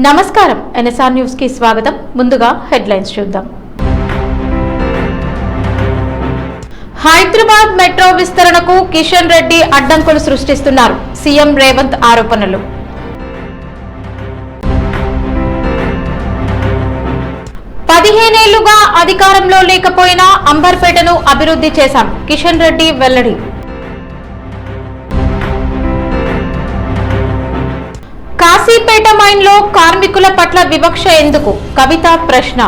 నమస్కారం NSR news కి స్వాగతం. ముందుగా హెడ్లైన్స్ చూద్దాం. హైదరాబాద్ మెట్రో విస్తరణకు కిషన్ రెడ్డి అడ్డంకులు సృష్టిస్తున్నారు. సీఎం రేవంత్ ఆరోపణలు. పదిహేనేళ్లుగా అధికారంలో లేకపోయినా అంబర్పేటను అభివృద్ధి చేశాం. కిషన్ రెడ్డి వెల్లడి. కాశీపేట మైన్లో కార్మికుల పట్ల వివక్ష ఎందుకు? కవిత ప్రశ్న.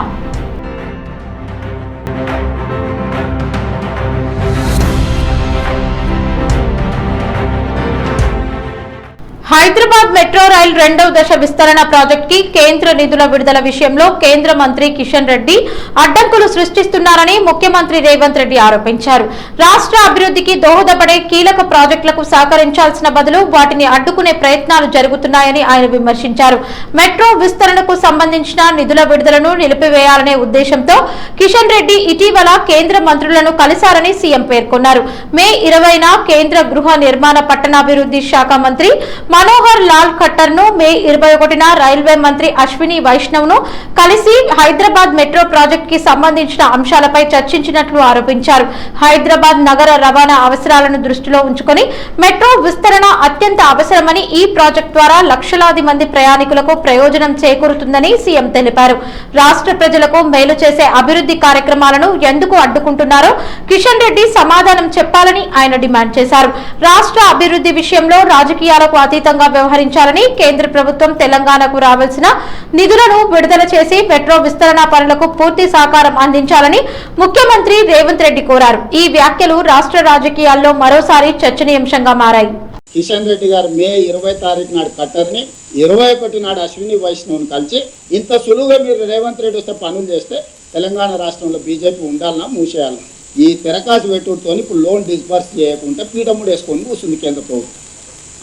హైదరాబాద్ మెట్రో రైల్ రెండవ దశ విస్తరణ ప్రాజెక్ట్ కి కేంద్ర నిధుల విడుదల విషయంలో కేంద్ర మంత్రి కిషన్ రెడ్డి అడ్డంకులు సృష్టిస్తున్నారని ముఖ్యమంత్రి రేవంత్ రెడ్డి ఆరోపించారు. రాష్ట్ర అభివృద్ధికి దోహదపడే కీలక ప్రాజెక్టులకు సహకరించాల్సిన బదులు వాటిని అడ్డుకునే ప్రయత్నాలు జరుగుతున్నాయని ఆయన విమర్శించారు. మెట్రో విస్తరణకు సంబంధించిన నిధుల విడుదలను నిలిపివేయాలనే ఉద్దేశంతో కిషన్ రెడ్డి ఇటీవల కేంద్ర మంత్రులను కలిశారని సీఎం పేర్కొన్నారు. మే 20న కేంద్ర గృహ నిర్మాణ పట్టణాభివృద్ధి శాఖ మంత్రి మనోహర్ లాల్ ఖట్టర్ ను, మే 21న రైల్వే మంత్రి అశ్విని వైష్ణవ్ ను కలిసి హైదరాబాద్ మెట్రో ప్రాజెక్ట్ కి సంబంధించిన అంశాలపై చర్చించినట్లు ఆరోపించారు. హైదరాబాద్ నగర రవాణా అవసరాలను దృష్టిలో ఉంచుకొని మెట్రో విస్తరణ అత్యంత అవసరమని, ఈ ప్రాజెక్ట్ ద్వారా లక్షలాది మంది ప్రయాణికులకు ప్రయోజనం చేకూరుతుందని సీఎం తెలిపారు. రాష్ట్ర ప్రజలకు మేలు చేసే అభివృద్ధి కార్యక్రమాలను ఎందుకు అడ్డుకుంటున్నారో కిషన్ రెడ్డి సమాధానం చెప్పాలని ఆయన డిమాండ్ చేశారు. రాష్ట్ర అభివృద్ధి విషయంలో రాజకీయాలకు అతీతంగా వ్యవహరించాలని, కేంద్ర ప్రభుత్వం తెలంగాణకు రావాల్సిన నిధులను విడుదల చేసి మెట్రో విస్తరణ పనులకు పూర్తి సహకారం అందించాలని ముఖ్యమంత్రి రేవంత్ రెడ్డి కోరారు. ఈ వ్యాఖ్యలు రాష్ట్ర రాజకీయాల్లో మరోసారి చర్చనీయాంశంగా మారాయి. కిషన్ రెడ్డి గారు మే 20 తారీఖు నాడు కట్టర్ని, 21 నాడు అశ్విని వైష్ణవ్ని కలిసి ఇంత సులువుగా మీరు రేవంత్ రెడ్డి వస్తే పనులు చేస్తే తెలంగాణ రాష్ట్రంలో బీజేపీ ఉండాలన్నా మూసేయాలన్నా, ఈ తెరకాసు పెట్టుతో ఇప్పుడు లోన్ డిస్బర్స్ చేయకుండా పీడముడు వేసుకొని కూర్చుంది కేంద్ర ప్రభుత్వం.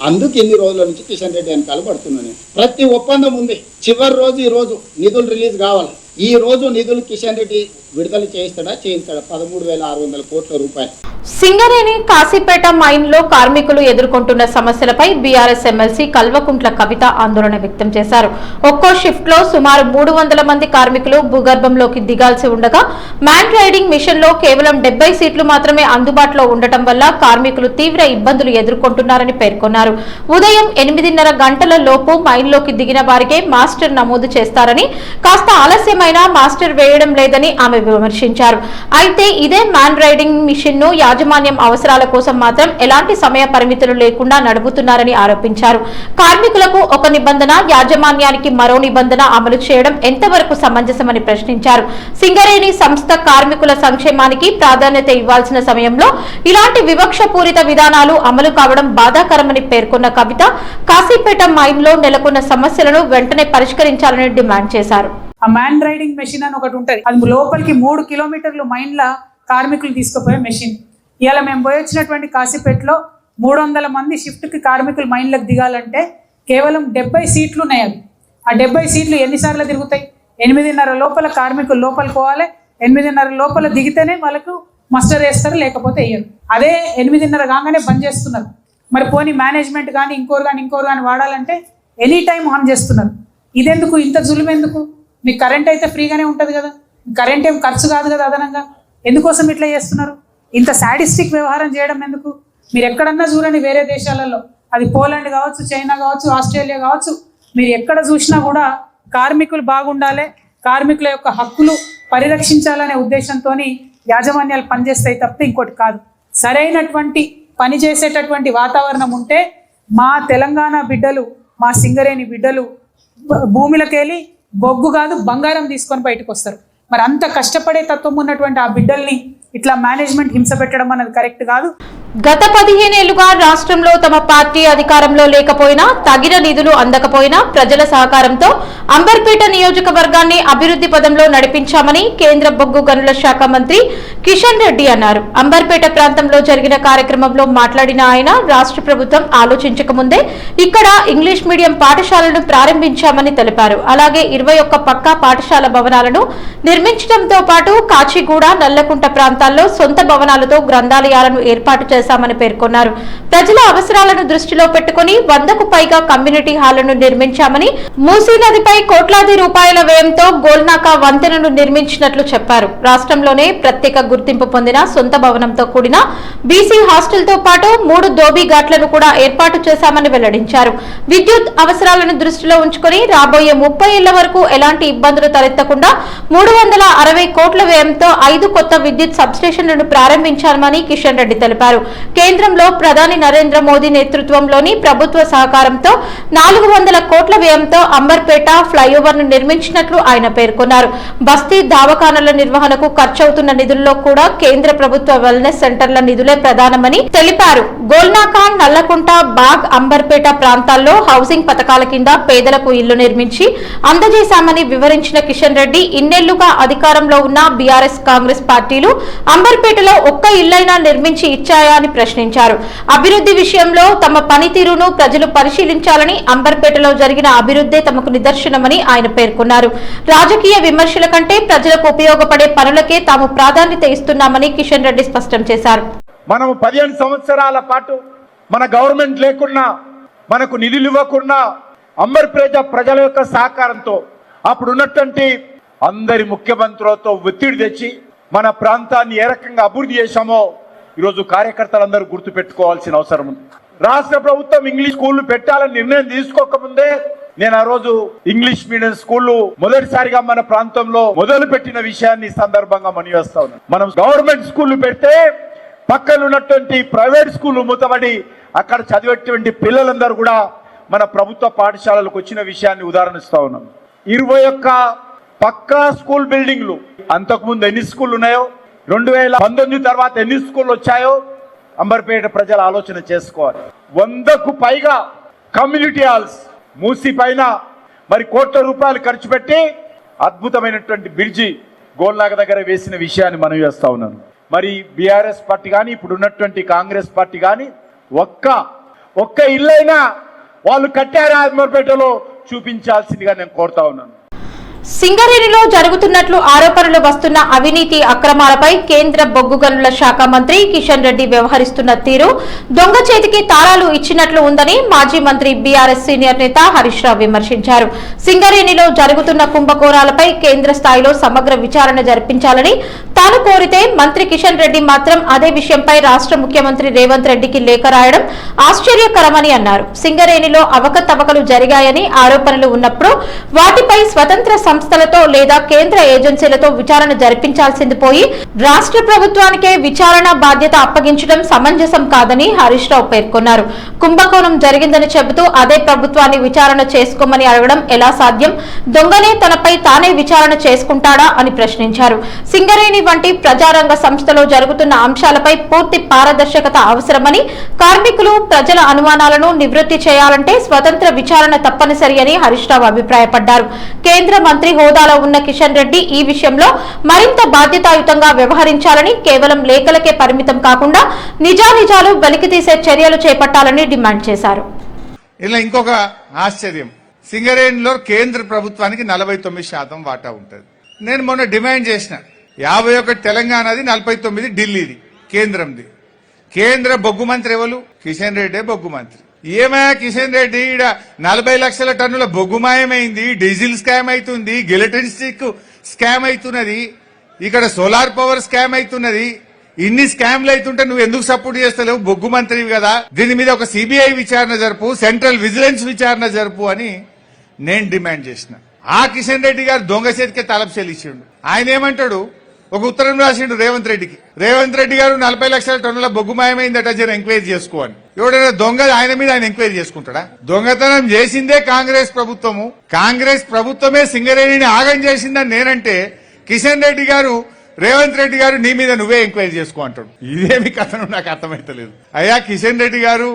అందుకు ఇన్ని రోజుల నుంచి కిషన్ రెడ్డి వెనకాల పడుతున్నాను. ప్రతి ఒప్పందం ఉంది, చివరి రోజు ఈ రోజు నిధులు రిలీజ్ కావాలి. ఈ రోజు నిధులు కిషన్ రెడ్డి విడుదల చేయిస్తాడా? 13,600 కోట్ల రూపాయలు. సింగరేణి కాశీపేట మైన్ లో కార్మికులు ఎదుర్కొంటున్న సమస్యలపై బీఆర్ఎస్ ఎమ్మెల్సీ కల్వకుంట్ల కవిత ఆందోళన వ్యక్తం చేశారు. ఒక్కో షిఫ్ట్ లో సుమారు 300 మంది కార్మికులు భూగర్భంలోకి దిగాల్సి ఉండగా మ్యాన్ రైడింగ్ మిషన్ లో కేవలం 70 సీట్లు మాత్రమే అందుబాటులో ఉండటం వల్ల కార్మికులు తీవ్ర ఇబ్బందులు ఎదుర్కొంటున్నారని పేర్కొన్నారు. ఉదయం 8:30 గంటల లోపు మైన్ లోకి దిగిన వారికే మాస్టర్ నమోదు చేస్తారని, కాస్త ఆలస్యమైనా మాస్టర్ వేయడం లేదని ఆమె విమర్శించారు. అయితే ఇదే మ్యాన్ రైడింగ్ మిషన్ ను యాజమాన్యం అవసరాల కోసం మాత్రం ఎలాంటి సమయ పరిమితులు లేకుండా నడుపుతున్నారని ఆరోపించారు. కార్మికులకు ఒక నిబంధన, యాజమాన్యానికి మరో నిబంధన అమలు చేయడం ఎంతవరకు సమంజసమని ప్రశ్నించారు. సింగరేణి సంస్థ కార్మికుల సంక్షేమానికి ప్రాధాన్యత ఇవ్వాల్సిన సమయంలో ఇలాంటి వివక్షపూరిత విధానాలు అమలు కావడం బాధాకరమని పేర్కొన్న కవిత, కాశీపేట మైన్ లో నెలకొన్న సమస్యలను వెంటనే పరిష్కరించాలని డిమాండ్ చేశారు. ఆ మ్యాన్ రైడింగ్ మెషిన్ అని ఒకటి ఉంటుంది, అది లోపలికి 3 కిలోమీటర్లు మైన్ల కార్మికులు తీసుకుపోయే మెషిన్. ఇవాళ మేము పోయొచ్చినటువంటి కాశీపేటలో 300 మంది షిఫ్ట్కి కార్మికులు మైన్లకు దిగాలంటే కేవలం 70 సీట్లు ఉన్నాయి. అవి ఆ 70 సీట్లు ఎన్నిసార్లు తిరుగుతాయి? 8:30 లోపల కార్మికులు లోపలికి పోవాలి. 8:30 లోపల దిగితేనే వాళ్ళకు మస్టర్ వేస్తారు, లేకపోతే వేయరు. అదే 8:30 కాగానే బంద్ చేస్తున్నారు. మరి పోనీ మేనేజ్మెంట్ కానీ ఇంకోరు కానీ వాడాలంటే ఎనీ టైం ఆన్ చేస్తున్నారు. ఇదెందుకు? ఇంత జులుము ఎందుకు? మీకు కరెంట్ అయితే ఫ్రీగానే ఉంటుంది కదా, కరెంట్ ఏం ఖర్చు కాదు కదా అదనంగా. ఎందుకోసం ఇట్లా చేస్తున్నారు? ఇంత సాడిస్టిక్ వ్యవహారం చేయడం ఎందుకు? మీరు ఎక్కడన్నా చూడండి, వేరే దేశాలలో, అది పోలాండ్ కావచ్చు, చైనా కావచ్చు, ఆస్ట్రేలియా కావచ్చు, మీరు ఎక్కడ చూసినా కూడా కార్మికులు బాగుండాలి, కార్మికుల యొక్క హక్కులు పరిరక్షించాలనే ఉద్దేశంతో యాజమాన్యాలు పనిచేస్తాయి తప్పితే ఇంకోటి కాదు. సరైనటువంటి పని చేసేటటువంటి వాతావరణం ఉంటే మా తెలంగాణ బిడ్డలు, మా సింగరేణి బిడ్డలు భూమిలోకెళ్ళి బొగ్గు కాదు బంగారం తీసుకొని బయటకు వస్తారు. మరి అంత కష్టపడే తత్వం ఉన్నటువంటి ఆ బిడ్డల్ని ఇట్లా మేనేజ్మెంట్ హింస పెట్టడం అన్నది కరెక్ట్ కాదు. గత 15 ఏళ్లుగా రాష్ట్రంలో తమ పార్టీ అధికారంలో లేకపోయినా, తగిన నిధులు అందకపోయినా ప్రజల సహకారంతో అంబర్పేట నియోజకవర్గాన్ని అభివృద్ధి పదంలో నడిపించామని కేంద్ర బొగ్గు గనుల శాఖ మంత్రి కిషన్ రెడ్డి అన్నారు. అంబర్పేట ప్రాంతంలో జరిగిన కార్యక్రమంలో మాట్లాడిన ఆయన, రాష్ట్ర ప్రభుత్వం ఆలోచించక ముందే ఇక్కడ ఇంగ్లీష్ మీడియం పాఠశాలను ప్రారంభించామని తెలిపారు. అలాగే 21 పక్కా పాఠశాల భవనాలను నిర్మించడంతో పాటు కాచిగూడ, నల్లకుంట ప్రాంతాల్లో సొంత భవనాలతో గ్రంథాలయాలను ఏర్పాటు చేశామని పేర్కొన్నారు. ప్రజల అవసరాలను దృష్టిలో పెట్టుకుని 100కు పైగా కమ్యూనిటీ హాళ్లను నిర్మించామని, మూసీ నదిపై కోట్లాది రూపాయల వ్యయంతో గోల్నాకా వంతెనను నిర్మించినట్లు చెప్పారు. రాష్ట్రంలోనే ప్రత్యేక గుర్తింపు పొందిన సొంత భవనంతో కూడిన బీసీ హాస్టల్ తో పాటు 3 ధోబీ ఘాట్లను కూడా ఏర్పాటు చేశామని వెల్లడించారు. విద్యుత్ అవసరాలను దృష్టిలో ఉంచుకుని రాబోయే 30 ఏళ్ల వరకు ఎలాంటి ఇబ్బందులు తలెత్తకుండా 360 కోట్ల వ్యయంతో 5 కొత్త విద్యుత్ సబ్స్టేషన్లను ప్రారంభించామని కిషన్ రెడ్డి తెలిపారు. కేంద్రంలో ప్రధాని నరేంద్ర మోదీ నేతృత్వంలోని ప్రభుత్వ సహకారంతో 400 కోట్ల వ్యయంతో అంబర్పేట ఫ్లైఓవర్ ను నిర్మించినట్లు ఆయన పేర్కొన్నారు. బస్తీ దవాఖానాల నిర్వహణకు ఖర్చవుతున్న నిధుల్లో కూడా కేంద్ర ప్రభుత్వ వెల్నెస్ సెంటర్ల నిధులే ప్రధానమని తెలిపారు. గోల్నాకా, నల్లకుంట, బాగ్, అంబర్పేట ప్రాంతాల్లో హౌసింగ్ పథకాల కింద పేదలకు ఇళ్లు నిర్మించి అందజేశామని వివరించిన కిషన్ రెడ్డి, ఇన్నేళ్లుగా అధికారంలో ఉన్న బీఆర్ఎస్, కాంగ్రెస్ పార్టీలు అంబర్పేటలో ఒక్క ఇళ్లైనా నిర్మించి ఇచ్చాయా అని ప్రశ్నించారు. అభివృద్ధి విషయంలో తమ పనితీరును ప్రజలు పరిశీలించాలని, అంబర్పేటలో జరిగిన అభివృద్ధే తమకు నిదర్శనమని ఆయన పేర్కొన్నారు. రాజకీయ విమర్శల కంటే ప్రజలకు ఉపయోగపడే పనులకే తాము ప్రాధాన్యత ఇస్తున్నామని కిషన్ రెడ్డి స్పష్టం చేశారు. మనము 15 సంవత్సరాల పాటు మన గవర్నమెంట్ లేకున్నా, మనకు నిధులు ఇవ్వకున్నా, అంబర్పేట ప్రజల యొక్క సహకారంతో అప్పుడు ఉన్నటువంటి అందరి ముఖ్యమంత్రులతో ఒత్తిడి తెచ్చి మన ప్రాంతాన్ని ఏ రకంగా అభివృద్ధి చేశామో ఈరోజు కార్యకర్తలందరూ గుర్తు పెట్టుకోవాల్సిన అవసరం ఉంది. రాష్ట్ర ప్రభుత్వం ఇంగ్లీష్ స్కూళ్లు పెట్టాలని నిర్ణయం తీసుకోకముందే నేను ఆ రోజు ఇంగ్లీష్ మీడియం స్కూళ్లు మొదటిసారిగా మన ప్రాంతంలో మొదలు పెట్టిన విషయాన్ని సందర్భంగా మనవేస్తా ఉన్నాను. మనం గవర్నమెంట్ స్కూళ్లు పెడితే పక్కన ఉన్నటువంటి ప్రైవేట్ స్కూళ్లు మూతబడి అక్కడ చదివేటువంటి పిల్లలందరూ కూడా మన ప్రభుత్వ పాఠశాలలకు వచ్చిన విషయాన్ని ఉదాహరణిస్తా ఉన్నాం. 21 పక్కా స్కూల్ బిల్డింగ్లు, అంతకుముందు ఎన్ని స్కూళ్ళు ఉన్నాయో, 2019 తర్వాత ఎన్ని స్కూళ్ళు వచ్చాయో అంబర్పేట ప్రజలు ఆలోచన చేసుకోవాలి. 100కు పైగా కమ్యూనిటీ హాల్స్, మూసీ పైన మరి కోట్ల రూపాయలు ఖర్చు పెట్టి అద్భుతమైనటువంటి బ్రిడ్జి గోల్నాక దగ్గర వేసిన విషయాన్ని మనం చేస్తా ఉన్నాను. మరి బీఆర్ఎస్ పార్టీ కానీ ఇప్పుడు ఉన్నటువంటి కాంగ్రెస్ పార్టీ కానీ ఒక్క ఇల్లైనా వాళ్ళు కట్టారా అంబర్పేటలో చూపించాల్సిందిగా నేను కోరుతా ఉన్నాను. సింగరేణిలో జరుగుతున్నట్లు ఆరోపణలు వస్తున్న అవినీతి అక్రమాలపై కేంద్ర బొగ్గు గనుల శాఖ మంత్రి కిషన్ రెడ్డి వ్యవహరిస్తున్న తీరు దొంగ చేతికి తాళాలు ఇచ్చినట్లు ఉందని మాజీ మంత్రి బీఆర్ఎస్ సీనియర్ నేత హరీష్ రావు విమర్శించారు. సింగరేణిలో జరుగుతున్న కుంభకోణాలపై కేంద్ర స్థాయిలో సమగ్ర విచారణ జరిపించాలని తాను కోరితే మంత్రి కిషన్ రెడ్డి మాత్రం అదే విషయంపై రాష్ట్ర ముఖ్యమంత్రి రేవంత్ రెడ్డికి లేఖ రాయడం ఆశ్చర్యకరమని అన్నారు. సింగరేణిలో అవకతవకలు జరిగాయని ఆరోపణలు ఉన్నప్పుడు వాటిపై స్వతంత్ర సంస్థలతో లేదా కేంద్ర ఏజెన్సీలతో విచారణ జరిపించాల్సింది పోయి రాష్ట్ర ప్రభుత్వానికే విచారణ బాధ్యత అప్పగించడం సమంజసం కాదని హరీష్ రావు పేర్కొన్నారు. కుంభకోణం జరిగిందని చెబుతూ అదే ప్రభుత్వాన్ని విచారణ చేసుకోమని అడగడం ఎలా సాధ్యం? దొంగనే తనపై తానే విచారణ చేసుకుంటాడా అని ప్రశ్నించారు. సింగరేణి వంటి ప్రజారంగ సంస్థలో జరుగుతున్న అంశాలపై పూర్తి పారదర్శకత అవసరమని, కార్మికులు, ప్రజల అనుమానాలను నివృత్తి చేయాలంటే స్వతంత్ర విచారణ తప్పనిసరి అని హరీష్ రావు అభిప్రాయపడ్డారు. కేంద్ర మంత్రి హోదాలో ఉన్న కిషన్ రెడ్డి ఈ విషయంలో మరింత బాధ్యతాయుతంగా వ్యవహరించాలని, కేవలం లేఖలకే పరిమితం కాకుండా నిజానిజాలు వెలికితీసే చర్యలు చేపట్టాలని డిమాండ్ చేశారు. ఇలా ఇంకొక ఆశ్చర్యం, సింగరేణిలో కేంద్ర ప్రభుత్వానికి 49% వాటా ఉంటుంది. నేను మొన్న డిమాండ్ చేసిన 51 తెలంగాణది, 49 ఢిల్లీది, కేంద్రంది. కేంద్ర బొగ్గు మంత్రి ఎవరు? కిషన్ రెడ్డి బొగ్గు మంత్రి. ఏమయ్యా కిషన్ రెడ్డి, ఈడ 40 లక్షల టన్నుల బొగ్గు మాయమైంది, డీజిల్ స్కామ్ అవుతుంది, గిలెటిన్ స్టిక్ స్కామ్ అవుతున్నది, ఇక్కడ సోలార్ పవర్ స్కామ్ అవుతున్నది. ఇన్ని స్కామ్లు అవుతుంటే నువ్వు ఎందుకు సపోర్ట్ చేస్తలేవు? బొగ్గు మంత్రివి కదా, దీని మీద ఒక సిబిఐ విచారణ జరుపు, సెంట్రల్ విజిలెన్స్ విచారణ జరుపు అని నేను డిమాండ్ చేసిన. ఆ కిషన్ రెడ్డి గారు దొంగ చేతికే తలపు చెల్లించిండు. ఆయన ఏమంటాడు, ఒక ఉత్తరం రాసిండు రేవంత్ రెడ్డికి. రేవంత్ రెడ్డి గారు 40 లక్షల టన్నుల బొగ్గు మాయమైందట, జర ఎంక్వైరీ చేసుకోని. ఎవడైనా దొంగ ఆయన మీద ఆయన ఎంక్వైరీ చేసుకుంటాడా? దొంగతనం చేసిందే కాంగ్రెస్ ప్రభుత్వము, కాంగ్రెస్ ప్రభుత్వమే సింగరేణిని ఆగం చేసిందని నేనంటే కిషన్ రెడ్డి గారు, రేవంత్ రెడ్డి గారు నీ మీద నువ్వే ఎంక్వైరీ చేసుకో అంటాడు. ఇదేమి కథను నాకు అర్థమైతలేదు. అయ్యా కిషన్ రెడ్డి గారు,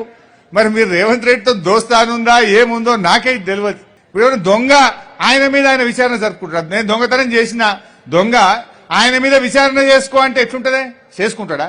మరి మీరు రేవంత్ రెడ్డితో దోస్తానుందా ఏముందో నాకైతే తెలియదు. ఇప్పుడు దొంగ ఆయన మీద ఆయన విచారణ జరుపుకుంటాడు. నేను దొంగతనం చేసిన దొంగ ఆయన మీద విచారణ చేసుకో అంటే ఎట్లుంటదే? చేసుకుంటాడా?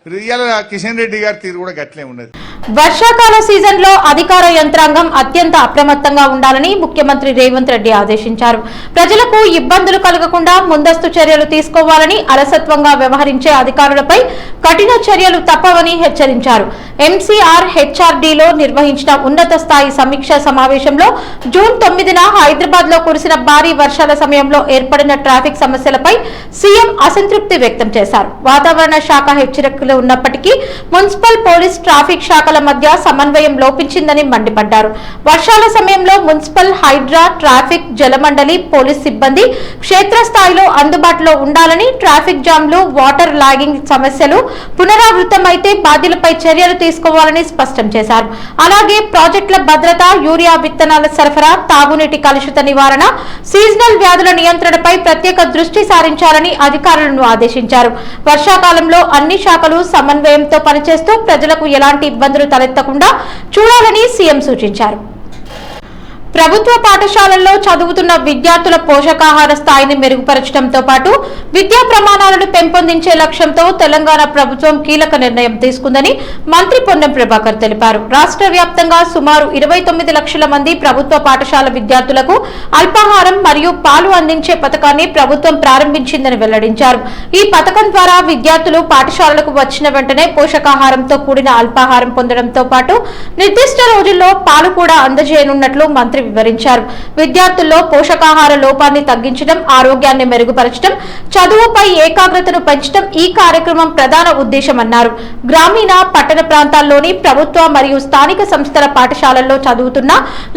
ఇవాళ కిషన్ రెడ్డి గారి తీరు కూడా గట్లే ఉన్నది. వర్షాకాల సీజన్ లో అధికార యంత్రాంగం అత్యంత అప్రమత్తంగా ఉండాలని ముఖ్యమంత్రి రేవంత్ రెడ్డి ఆదేశించారు. ప్రజలకు ఇబ్బందులు కలగకుండా ముందస్తు చర్యలు తీసుకోవాలని, అలసత్వంగా వ్యవహరించే అధికారులపై కఠిన చర్యలు తప్పవని హెచ్చరించారు. ఎంసీఆర్ హెచ్ఆర్డీలో నిర్వహించిన ఉన్నత స్థాయి సమీక్షా సమావేశంలో జూన్ 9న హైదరాబాద్ లో కురిసిన భారీ వర్షాల సమయంలో ఏర్పడిన ట్రాఫిక్ సమస్యలపై సీఎం అసంతృప్తి వ్యక్తం చేశారు. వాతావరణ శాఖ హెచ్చరికలు ఉన్నప్పటికీ మున్సిపల్, పోలీస్, ట్రాఫిక్ శాఖల మధ్య సమన్వయం లోపించిందని మండిపడ్డారు. వర్షాల సమయంలో మున్సిపల్, హైడ్రా, ట్రాఫిక్, జలమండలి, పోలీస్ సిబ్బంది క్షేత్రస్థాయిలో అందుబాటులో ఉండాలని, ట్రాఫిక్ జామ్లు, వాటర్ లాగింగ్ సమస్యలు పునరావృతమైతే బాధ్యులపై చర్యలు తీసుకోవాలని స్పష్టం చేశారు. అలాగే ప్రాజెక్టుల భద్రత, యూరియా విత్తనాల సరఫరా, తాగునీటి కలుషిత నివారణ, సీజనల్ వ్యాధుల నియంత్రణపై ప్రత్యేక దృష్టి సారించాలని అధికారులను ఆదేశించారు. వర్షాకాలంలో అన్ని శాఖలు సమన్వయంతో పనిచేస్తూ ప్రజలకు ఎలాంటి ఇబ్బందులు తలెత్తకుండా చూడాలని సీఎం సూచించారు. ప్రభుత్వ పాఠశాలల్లో చదువుతున్న విద్యార్థుల పోషకాహార స్థాయిని మెరుగుపరచడంతో పాటు విద్యా ప్రమాణాలను పెంపొందించే లక్ష్యంతో తెలంగాణ ప్రభుత్వం కీలక నిర్ణయం తీసుకుందని మంత్రి పొన్నం ప్రభాకర్ తెలిపారు. రాష్ట్ర వ్యాప్తంగా సుమారు 29 లక్షల మంది ప్రభుత్వ పాఠశాల విద్యార్థులకు అల్పాహారం మరియు పాలు అందించే పథకాన్ని ప్రభుత్వం ప్రారంభించిందని వెల్లడించారు. ఈ పథకం ద్వారా విద్యార్థులు పాఠశాలలకు వచ్చిన వెంటనే పోషకాహారంతో కూడిన అల్పాహారం పొందడంతో పాటు నిర్దిష్ట రోజుల్లో పాలు కూడా అందజేయనున్నట్లు మంత్రి వివరించారు. విద్యార్థుల్లో పోషకాహార లోపాన్ని తగ్గించడం, ఆరోగ్యాన్ని మెరుగుపరచడం, చదువుపై ఏకాగ్రతను పెంచడం ఈ కార్యక్రమం ప్రధాన ఉద్దేశమన్నారు. గ్రామీణ, పట్టణ ప్రాంతాల్లోని ప్రభుత్వ మరియు స్థానిక సంస్థల పాఠశాలల్లో చదువుతున్న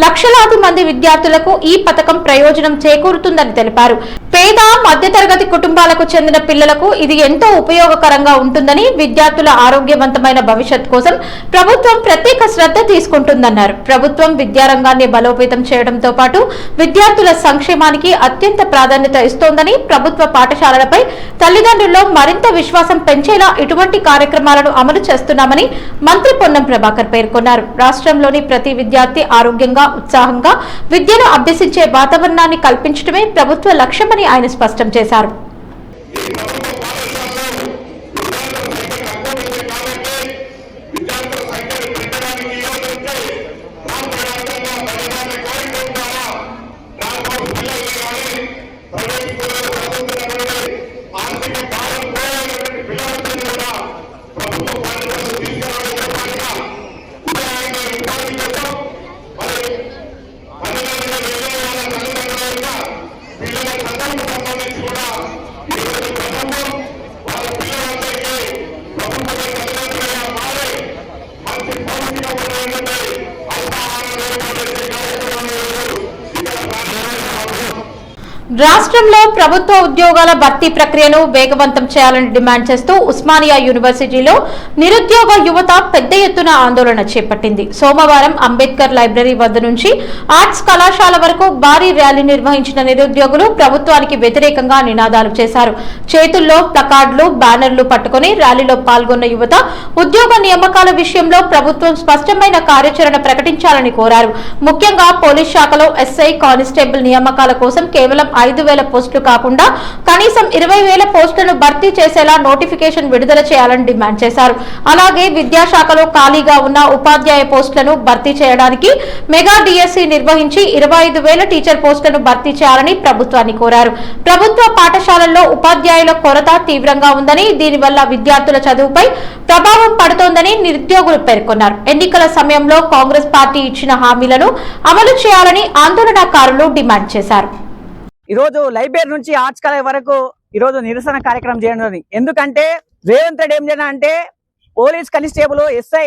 లక్షలాది మంది విద్యార్థులకు ఈ పథకం ప్రయోజనం చేకూరుతుందని తెలిపారు. పేద, మధ్యతరగతి కుటుంబాలకు చెందిన పిల్లలకు ఇది ఎంతో ఉపయోగకరంగా ఉంటుందని, విద్యార్థుల ఆరోగ్యవంతమైన భవిష్యత్ కోసం ప్రభుత్వం ప్రత్యేక శ్రద్ధ తీసుకుంటుందన్నారు. ప్రభుత్వం విద్యారంగాన్ని బలోపేతం చేయడంతో పాటు విద్యార్థుల సంక్షేమానికి అత్యంత ప్రాధాన్యత ఇస్తోందని, ప్రభుత్వ పాఠశాలలపై తల్లిదండ్రుల్లో మరింత విశ్వాసం పెంచేలా ఇటువంటి కార్యక్రమాలను అమలు చేస్తున్నామని మంత్రి పొన్నం ప్రభాకర్ పేర్కొన్నారు. రాష్ట్రంలోని ప్రతి విద్యార్థి ఆరోగ్యంగా, ఉత్సాహంగా విద్యను అభ్యసించే వాతావరణాన్ని కల్పించడమే ప్రభుత్వ లక్ష్యమని ఆయన స్పష్టం చేశారు. రాష్ట్రంలో ప్రభుత్వ ఉద్యోగాల భర్తీ ప్రక్రియను వేగవంతం చేయాలని డిమాండ్ చేస్తూ ఉస్మానియా యూనివర్సిటీలో నిరుద్యోగ యువత పెద్ద ఎత్తున ఆందోళన చేపట్టింది. సోమవారం అంబేద్కర్ లైబ్రరీ వద్ద నుంచి ఆర్ట్స్ కళాశాల వరకు భారీ ర్యాలీ నిర్వహించిన నిరుద్యోగులు ప్రభుత్వానికి వ్యతిరేకంగా నినాదాలు చేశారు. చేతుల్లో ప్లకార్డులు, బ్యానర్లు పట్టుకుని ర్యాలీలో పాల్గొన్న యువత ఉద్యోగ నియామకాల విషయంలో ప్రభుత్వం స్పష్టమైన కార్యాచరణ ప్రకటించాలని కోరారు. ముఖ్యంగా పోలీస్ శాఖలో ఎస్ఐ, కానిస్టేబుల్ నియామకాల కోసం కేవలం 5,000 పోస్టులు కాకుండా కనీసం 20,000 పోస్టులను భర్తీ చేసేలా నోటిఫికేషన్ విడుదల చేయాలని డిమాండ్ చేశారు. అలాగే విద్యాశాఖలో ఖాళీగా ఉన్న ఉపాధ్యాయ పోస్టులను భర్తీ చేయడానికి మెగా డిఎస్సి నిర్వహించి 25,000 టీచర్ పోస్టులను భర్తీ చేయాలని ప్రభుత్వాన్ని కోరారు. ప్రభుత్వ పాఠశాలల్లో ఉపాధ్యాయుల కొరత తీవ్రంగా ఉందని, దీనివల్ల విద్యార్థుల చదువుపై ప్రభావం పడుతోందని నిరుద్యోగులు పేర్కొన్నారు. ఎన్నికల సమయంలో కాంగ్రెస్ పార్టీ ఇచ్చిన హామీలను అమలు చేయాలని ఆందోళనకారులు డిమాండ్ చేశారు. ఈరోజు లైబ్రరీ నుంచి ఆర్ట్స్ కాలేజ్ వరకు ఈరోజు నిరసన కార్యక్రమం చేయడం. ఎందుకంటే రేవంత్ రెడ్డి ఏం చేయడం అంటే పోలీస్ కానిస్టేబుల్ ఎస్ఐ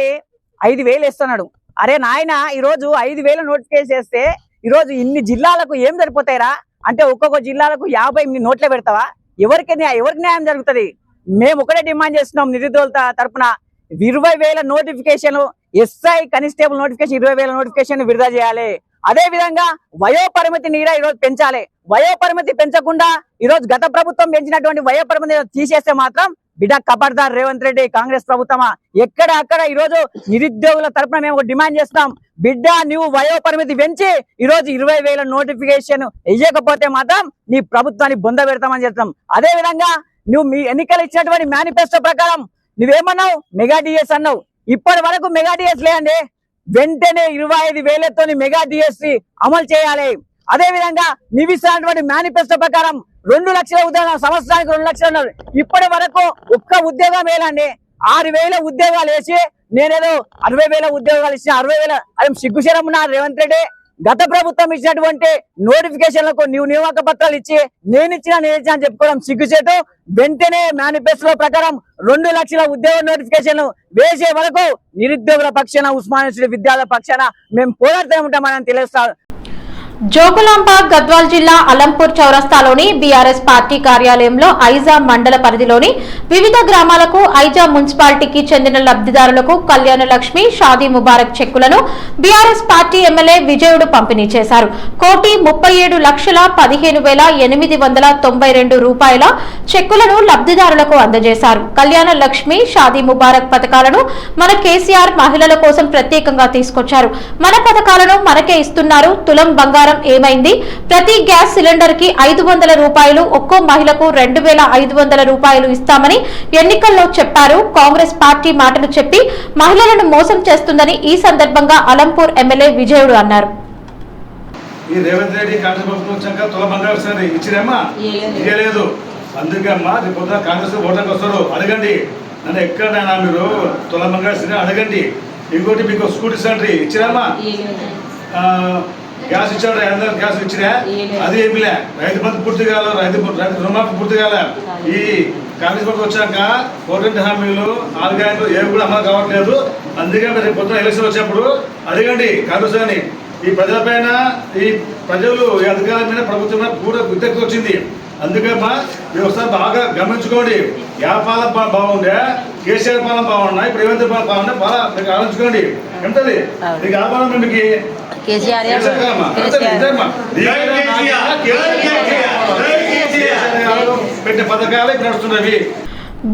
5,000 ఇస్తున్నాడు. అరే నాయన, ఈరోజు 5,000 నోటిఫికేషన్ చేస్తే ఈరోజు ఇన్ని జిల్లాలకు ఏం సరిపోతాయిరా? అంటే ఒక్కొక్క జిల్లాలకు 50 నోట్లే పెడతావా? ఎవరికి న్యాయం జరుగుతుంది? మేము ఒకటే డిమాండ్ చేస్తున్నాం నిరుద్యోగుల తరఫున 20,000 notification, SI constable notification 20,000 notification విడుదల చేయాలి. అదే విధంగా వయోపరిమితిని ఈరోజు పెంచాలి. వయోపరిమితి పెంచకుండా ఈరోజు గత ప్రభుత్వం పెంచినటువంటి వయోపరిమితి తీసేస్తే మాత్రం బిడ్డ ఖబర్దార్ రేవంత్ రెడ్డి కాంగ్రెస్ ప్రభుత్వమా. ఎక్కడ అక్కడ ఈరోజు నిరుద్యోగుల తరఫున మేము డిమాండ్ చేస్తాం, బిడ్డ నువ్వు వయోపరిమితి పెంచి ఈరోజు 20,000 నోటిఫికేషన్ ఇవ్వకపోతే మాత్రం నీ ప్రభుత్వాన్ని బొంద పెడతామని చెప్తాం. అదే విధంగా నువ్వు మీ ఎన్నికలు ఇచ్చినటువంటి మేనిఫెస్టో ప్రకారం నువ్వేమన్నావు? మెగా డిఎస్ అన్నావు. ఇప్పటి వరకు మెగా డిఎస్ లేదండి. వెంటనే 25,000తో మెగా డిఎస్సి అమలు చేయాలి. అదే విధంగా నివిస్తున్నటువంటి మేనిఫెస్టో ప్రకారం 2 లక్షల ఉద్యోగాలు, సంవత్సరానికి 2 లక్షలు. ఇప్పటి వరకు ఒక్క ఉద్యోగం వేయాలండి. 6,000 ఉద్యోగాలు వేసి నేనేదో 60,000 ఉద్యోగాలు ఇచ్చిన 60,000 అది సిగ్గుశరం ఉన్న రేవంత్ రెడ్డి గత ప్రభుత్వం ఇచ్చినటువంటి నోటిఫికేషన్లకు నియామక పత్రాలు ఇచ్చి నేను ఇచ్చిన అని చెప్పుకోవడం సిగ్గుచేటు. వెంటనే మేనిఫెస్టో ప్రకారం 2 లక్షల ఉద్యోగ నోటిఫికేషన్ వేసే వరకు నిరుద్యోగుల పక్షాన ఉస్మానియా విద్యార్థుల పక్షాన మేము పోరాడుతూ ఉంటామని తెలుస్తారు. జోగులాంబ గద్వాల్ జిల్లా అలంపూర్ చౌరస్తాలోని బీఆర్ఎస్ పార్టీ కార్యాలయంలో ఐజా మండల పరిధిలోని వివిధ గ్రామాలకు ఐజా మున్సిపాలిటీకి చెందిన లబ్ధిదారులకు కళ్యాణ లక్ష్మి షాదీ ముబారక్ చెక్కులను బీఆర్ఎస్ పార్టీ ఎమ్మెల్యే విజయుడు పంపిణీ చేశారు. 1,37,15,892 రూపాయల చెక్కులను లబ్ధిదారులకు అందజేశారు. కళ్యాణ లక్ష్మి షాదీ ముబారక్ పథకాలను మన కేసీఆర్ మహిళల కోసం ప్రత్యేకంగా తీసుకొచ్చారు. మన పథకాలను మనకే ఇస్తున్నారు. తులం బంగారం ఏమైంది? ప్రతి గ్యాస్ సిలిండర్ కి 500 రూపాయలు, ఒక్కో మహిళకు 2,500 రూపాయలు ఇస్తామని ఎన్నికల్లో చెప్పారు. కాంగ్రెస్ పార్టీ మాటలు చెప్పి మహిళలను మోసం చేస్తుందని ఈ సందర్భంగా అలంపూర్ ఎమ్మెల్యే విజయుడు అన్నారు. ఈ రేవంత్ రెడ్డి కాంగ్రెస్ ప్రభుత్వం వచ్చాక తుల బంగారు సరే ఇచ్చిరేమ్మా ఇయ్యలేదు. అందుకే అమ్మా రేపు పొద్దున కాంగ్రెస్ ఓటర్కి వస్తారు, అడగండి నన్ను ఎక్కడైనా మీరు తుల బంగారు సరే అడగండి. ఇంకోటి మీకు స్కూటీ సెంటర్ ఇచ్చిరామా, గ్యాస్ ఇచ్చాడు, అందరూ గ్యాస్ ఇచ్చిరా, అది ఏమిలే. రైతు బంధు పూర్తి కాదు, రైతు రుణమాఫీ పూర్తి కాల. ఈ కాంగ్రెస్ ప్రభుత్వం వచ్చాక 4 హామీలు 4 గ్యారెంటీలు ఏవి కూడా అమలు కావట్లేదు. అందుకే మీరు పొద్దున ఎలక్షన్ వచ్చినప్పుడు అడగండి కాంగ్రెస్ అని. ఈ ప్రజలపైన ఈ ప్రజలు ఈ అధికారుల మీద ప్రభుత్వం మీద కూడా విద్యకు వచ్చింది. అందుకే మీరు ఒకసారి బాగా గమనించుకోండి. పాలన బాగుండే, కేసీఆర్ పాలన బాగున్నాయి, ఇప్పుడు రేవంత్ పాలన బాగున్నాయి, బాగా మీకు ఆలోచించుకోండి. ఎంతది మీకు ఆ పాలన మీకు పెట్టిన పథకాలు ఇప్పుడు నడుస్తున్నవి.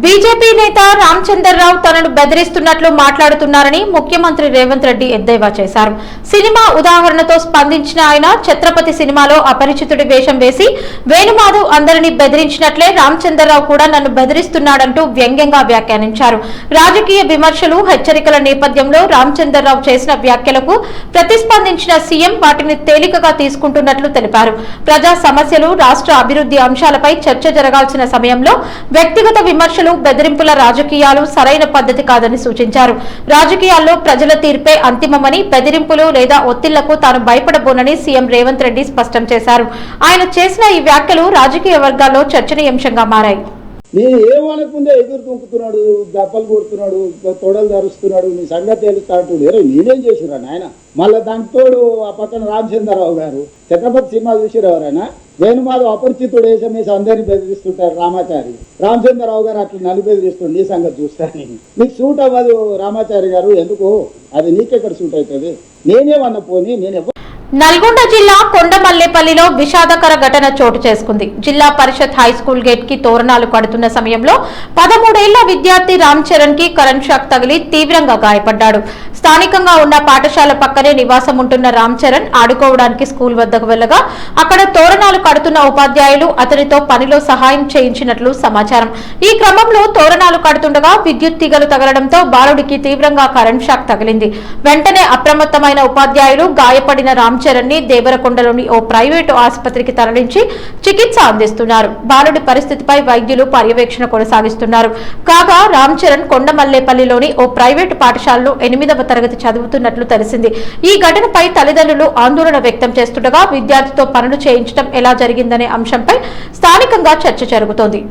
బీజేపీ నేత రామచంద్రరావు తనను బెదిరిస్తున్నట్లు మాట్లాడుతున్నారని ముఖ్యమంత్రి రేవంత్ రెడ్డి ఎద్దేవా చేశారు. సినిమా ఉదాహరణతో స్పందించిన ఆయన ఛత్రపతి సినిమాలో అపరిచితుడి వేషం వేసి వేణుమాధవ్ అందరినీ బెదిరించినట్లే రామచంద్రరావు కూడా నన్ను బెదిరిస్తున్నాడంటూ వ్యంగ్యంగా వ్యాఖ్యానించారు. రాజకీయ విమర్శలు, హెచ్చరికల నేపథ్యంలో రామచంద్రరావు చేసిన వ్యాఖ్యలకు ప్రతిస్పందించిన సీఎం వాటిని తేలికగా తీసుకుంటున్నట్లు తెలిపారు. ప్రజా సమస్యలు, రాష్ట్ర అభివృద్ధి అంశాలపై చర్చ జరగాల్సిన సమయంలో వ్యక్తిగత విమర్శ బెదిరింపుల రాజకీయాలు సరైన పద్ధతి కాదని సూచించారు. రాజకీయాల్లో ప్రజల తీర్పే అంతిమమని, బెదిరింపులు లేదా ఒత్తిళ్లకు తాను భయపడబోనని సీఎం రేవంత్ రెడ్డి స్పష్టం చేశారు. ఆయన చేసిన ఈ వ్యాఖ్యలు రాజకీయ వర్గాల్లో చర్చనీయాంశంగా మారాయి. నేను ఏమనుకుందే ఎదురు తుంకుతున్నాడు, దెబ్బలు కొడుతున్నాడు, తొడలు ధరుస్తున్నాడు, నీ సంగతి తెలుస్తా అంటుడు. నేనేం చేసిరా నాయన? మళ్ళీ దానికి తోడు ఆ పక్కన రామచంద్రరావు గారు ఛత్రపతి సినిమా చూసిరు ఎవరైనా? వేణుమాధవ్ అపరిచితుడు వేసం వేసి అందరినీ బెదిరిస్తుంటారు. రామచంద్రరావు గారు అట్లా నన్ను బెదిరిస్తుండే, నీ సంగతి చూస్తాను. నీకు సూట్ అవ్వదు రామాచారి గారు, ఎందుకు? అది నీకెక్కడ సూట్ అవుతుంది? నేనేమన్నా పోనీ, నేను నల్గొండ జిల్లా కొండమల్లేపల్లిలో విషాదకర ఘటన చోటు చేసుకుంది. జిల్లా పరిషత్ హైస్కూల్ గేట్ కి తోరణాలు కడుతున్న సమయంలో 13 ఏళ్ల విద్యార్థి రామ్ చరణ్ కి కరెంట్ షాక్ తగిలి తీవ్రంగా గాయపడ్డాడు. స్థానికంగా ఉన్న పాఠశాల పక్కనే నివాసం ఉంటున్న రామ్ చరణ్ ఆడుకోవడానికి స్కూల్ వద్దకు వెళ్లగా అక్కడ తోరణాలు కడుతున్న ఉపాధ్యాయులు అతనితో పనిలో సహాయం చేయించినట్లు సమాచారం. ఈ క్రమంలో తోరణాలు కడుతుండగా విద్యుత్ తీగలు తగలడంతో బాలుడికి తీవ్రంగా కరెంట్ షాక్ తగిలింది. వెంటనే అప్రమత్తమైన ఉపాధ్యాయులు గాయపడిన రామ్ చరణ్ ని దేవరకొండలోని ఓ ప్రైవేటు ఆసుపత్రికి తరలించి చికిత్స అందిస్తున్నారు. బాలుడి పరిస్థితిపై వైద్యులు పర్యవేక్షణ కొనసాగిస్తున్నారు. కాగా రామ్ చరణ్ కొండమల్లేపల్లిలోని ఓ ప్రైవేటు పాఠశాలలో 8వ తరగతి చదువుతున్నట్లు తెలిసింది. ఈ ఘటనపై తల్లిదండ్రులు ఆందోళన వ్యక్తం చేస్తుండగా విద్యార్థితో పనులు చేయించడం ఎలా జరిగిందనే అంశంపై స్థానికంగా చర్చ జరుగుతోంది.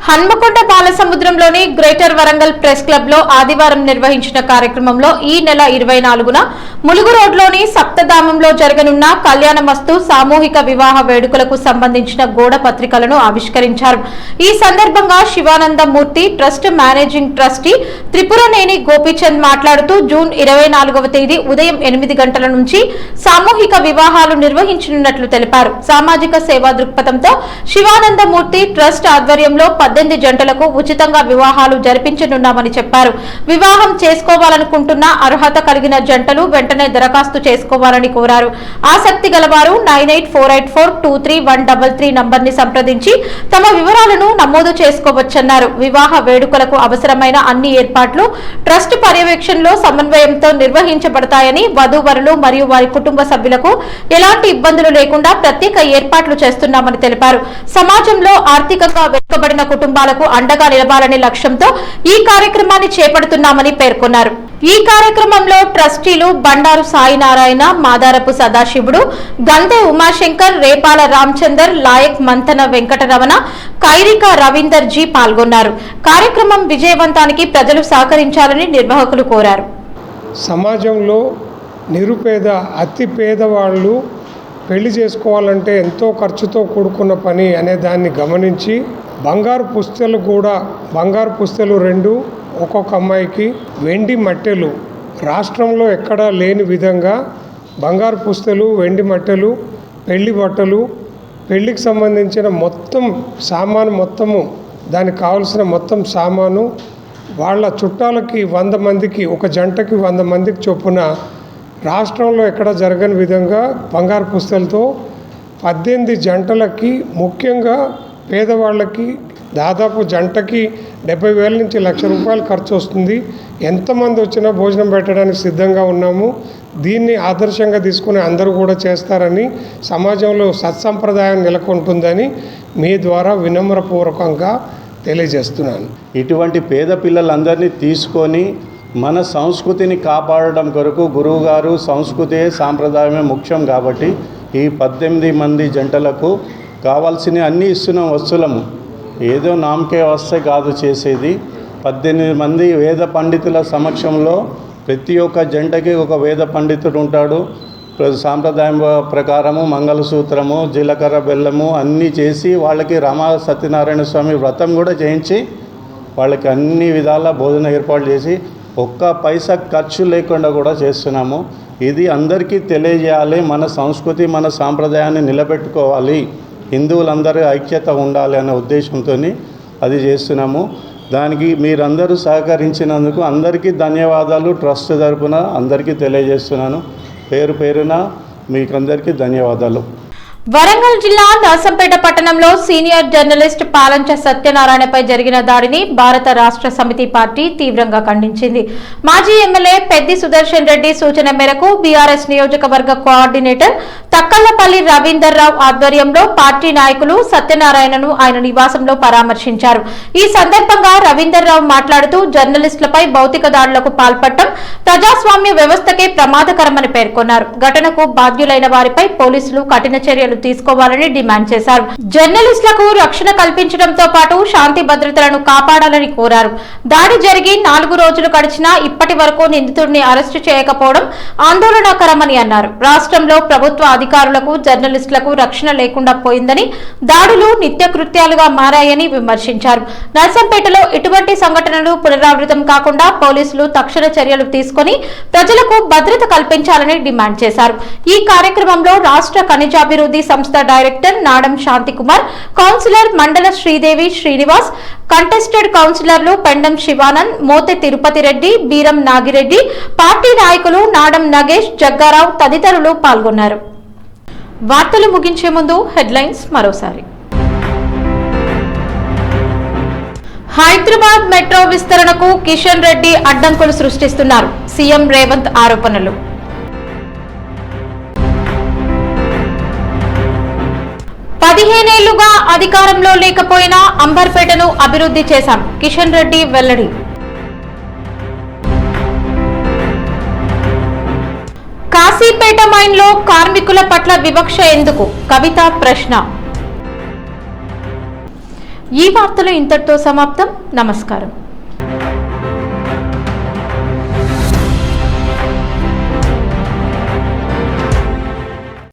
హన్మకొండ బాలసముద్రంలోని గ్రేటర్ వరంగల్ ప్రెస్ క్లబ్ లో ఆదివారం నిర్వహించిన కార్యక్రమంలో ఈ నెల 24న ములుగు రోడ్లోని సప్తధామంలో జరగనున్న కళ్యాణమస్తు సామూహిక వివాహ వేడుకలకు సంబంధించిన గోడ పత్రికలను ఆవిష్కరించారు. ఈ సందర్భంగా Sivananda Murthy trust managing trustee Tripuraneni Gopichand మాట్లాడుతూ జూన్ 24వ తేదీ ఉదయం 8 గంటల నుంచి సామూహిక వివాహాలు నిర్వహించనున్నట్లు తెలిపారు. సామాజిక సేవా దృక్పథంతో శివానందమూర్తి ట్రస్ట్ ఆధ్వర్యంలో 18 జంటలకు ఉచితంగా వివాహాలు జరిపించనున్నామని చెప్పారు. వివాహం చేసుకోవాలనుకుంటున్న అర్హత కలిగిన జంటలు వెంటనే దరఖాస్తు చేసుకోవాలని కోరారు. ఆసక్తి గలవారు 9848423133 నంబర్ ని సంప్రదించి తమ వివరాలను నమోదు చేసుకోవచ్చన్నారు. వివాహ వేడుకలకు అవసరమైన అన్ని ఏర్పాట్లు ట్రస్ట్ పర్యవేక్షణలో సమన్వయంతో నిర్వహించబడతాయని, వధూవరులు మరియు వారి కుటుంబ సభ్యులకు ఎలాంటి ఇబ్బందులు లేకుండా ప్రత్యేక ఏర్పాట్లు చేస్తున్నామని తెలిపారు. సమాజంలో ఆర్థికంగా వెనుకబడిన కుటుంబాలకు అండగా నిలవాలనే లక్ష్యంతో ఈ కార్యక్రమాన్ని చేపడుతున్నామని పేర్కొన్నారు. ఈ కార్యక్రమంలో ట్రస్టీలు బండారు సాయినారాయణ, మాదారపు సదాశివుడు, గంధే ఉమాశంకర్, రేపాల రామచందర్, లాయక్ మంతన వెంకటరమణ, కైరిక రవీందర్ జీ పాల్గొన్నారు. కార్యక్రమం విజయవంతానికి ప్రజలు సహకరించాలని నిర్వాహకులు కోరారు. సమాజంలో నిరుపేద, అతి పేదవాళ్ళు పెళ్లి చేసుకోవాలంటే ఎంతో ఖర్చుతో కూడుకున్న పని అనే దాన్ని గమనించి బంగారు పుస్తలు కూడా, బంగారు పుస్తలు 2 ఒక్కొక్క అమ్మాయికి, వెండి మట్టెలు రాష్ట్రంలో ఎక్కడా లేని విధంగా బంగారు పుస్తలు, వెండి మట్టెలు, పెళ్లి బట్టలు, పెళ్లికి సంబంధించిన మొత్తం సామాను, మొత్తము దానికి కావలసిన మొత్తం సామాను వాళ్ళ చుట్టాలకి 100 మందికి, ఒక జంటకి 100 మందికి చొప్పున రాష్ట్రంలో ఎక్కడ జరగని విధంగా బంగారు పుస్తలతో 18 జంటలకి, ముఖ్యంగా పేదవాళ్ళకి దాదాపు జంటకి 70,000 నుంచి ₹1,00,000 ఖర్చు వస్తుంది. ఎంతమంది వచ్చినా భోజనం పెట్టడానికి సిద్ధంగా ఉన్నాము. దీన్ని ఆదర్శంగా తీసుకుని అందరూ కూడా చేస్తారని, సమాజంలో సత్సంప్రదాయం నెలకొంటుందని మీ ద్వారా వినమ్రపూర్వకంగా తెలియజేస్తున్నాను. ఇటువంటి పేద పిల్లలందరినీ తీసుకొని మన సంస్కృతిని కాపాడడం కొరకు గురువుగారు సంస్కృతి సాంప్రదాయమే ముఖ్యం కాబట్టి ఈ 18 మంది జంటలకు కావాల్సిన అన్నీ ఇస్తున్నాం వస్తువులము. ఏదో నామకే వస్తే కాదు చేసేది. 18 మంది వేద పండితుల సమక్షంలో ప్రతి ఒక్క జంటకి ఒక వేద పండితుడు ఉంటాడు. సాంప్రదాయం ప్రకారము మంగళసూత్రము, జీలకర్ర, బెల్లము అన్నీ చేసి వాళ్ళకి రామ సత్యనారాయణ స్వామి వ్రతం కూడా చేయించి వాళ్ళకి అన్ని విధాల భోజన ఏర్పాటు చేసి ఒక్క పైసా ఖర్చు లేకుండా కూడా చేస్తున్నాము. ఇది అందరికీ తెలియజేయాలి. మన సంస్కృతి, మన సాంప్రదాయాన్ని నిలబెట్టుకోవాలి, హిందువులందరూ ఐక్యత ఉండాలి అనే ఉద్దేశంతో అది చేస్తున్నాము. దానికి మీరందరూ సహకరించినందుకు అందరికీ ధన్యవాదాలు. ట్రస్ట్ తరపున అందరికీ తెలియజేస్తున్నాను. పేరు పేరున మీకందరికీ ధన్యవాదాలు. వరంగల్ జిల్లా నర్సంపేట పట్టణంలో సీనియర్ జర్నలిస్ట్ పాలంచ సత్యనారాయణపై జరిగిన దాడిని భారత రాష్ట్ర సమితి పార్టీ తీవ్రంగా ఖండించింది. మాజీ ఎమ్మెల్యే పెద్ది సుదర్శన్ రెడ్డి సూచన మేరకు బీఆర్ఎస్ నియోజకవర్గ కోఆర్డినేటర్ తక్కళ్లపల్లి రవీందర్ రావు ఆధ్వర్యంలో పార్టీ నాయకులు సత్యనారాయణను ఆయన నివాసంలో పరామర్శించారు. ఈ సందర్భంగా రవీందర్ రావు మాట్లాడుతూ జర్నలిస్టులపై భౌతిక దాడులకు పాల్పడటం ప్రజాస్వామ్య వ్యవస్థకే ప్రమాదకరమని పేర్కొన్నారు. ఘటనకు బాధ్యులైన వారిపై పోలీసులు కఠిన చర్యలు తీసుకోవాలని డిమాండ్ చేశారు. జర్నలిస్టులకు రక్షణ కల్పించడంతో పాటు శాంతి భద్రతలను కాపాడాలని కోరారు. దాడి జరిగి 4 రోజులు గడిచినా ఇప్పటి వరకు నిందితుడిని అరెస్టు చేయకపోవడం ఆందోళనకరమని అన్నారు. రాష్ట్రంలో ప్రభుత్వ అధికారులకు జర్నలిస్టులకు రక్షణ లేకుండా పోయిందని, దాడులు నిత్యకృత్యాలుగా మారాయని విమర్శించారు. నర్సంపేటలో ఇటువంటి సంఘటనలు పునరావృతం కాకుండా పోలీసులు తక్షణ చర్యలు తీసుకుని ప్రజలకు భద్రత కల్పించాలని డిమాండ్ చేశారు. ఈ కార్యక్రమంలో రాష్ట్ర ఖనిజాభివృద్ధి సంస్థ డైరెక్టర్ నాడం శాంతికుమార్, కౌన్సిలర్ మండల శ్రీదేవి శ్రీనివాస్, కంటెస్టెడ్ కౌన్సిలర్లు పెండం శివానంద్, మోతే తిరుపతి రెడ్డి, బీరం నాగిరెడ్డి, పార్టీ నాయకులు నాడం నగేష్, జగ్గారావు తదితరులు పాల్గొన్నారు. వార్తలు ముగించే ముందు హెడ్లైన్స్ మరోసారి. హైదరాబాద్ మెట్రో విస్తరణకు కిషన్ రెడ్డి అడ్డంకులు సృష్టిస్తున్నారు. సీఎం రేవంత్ ఆరోపణలు. పదిహేనేళ్లుగా అధికారంలో లేకపోయినా అంబర్పేటను అభివృద్ధి చేశాం. కిషన్ రెడ్డి వెల్లడి. కాశీపేట మైన్లో కార్మికుల పట్ల వివక్ష ఎందుకు? కవిత ప్రశ్న. ఈ వార్తలు ఇంతటితో సమాప్తం. నమస్కారం.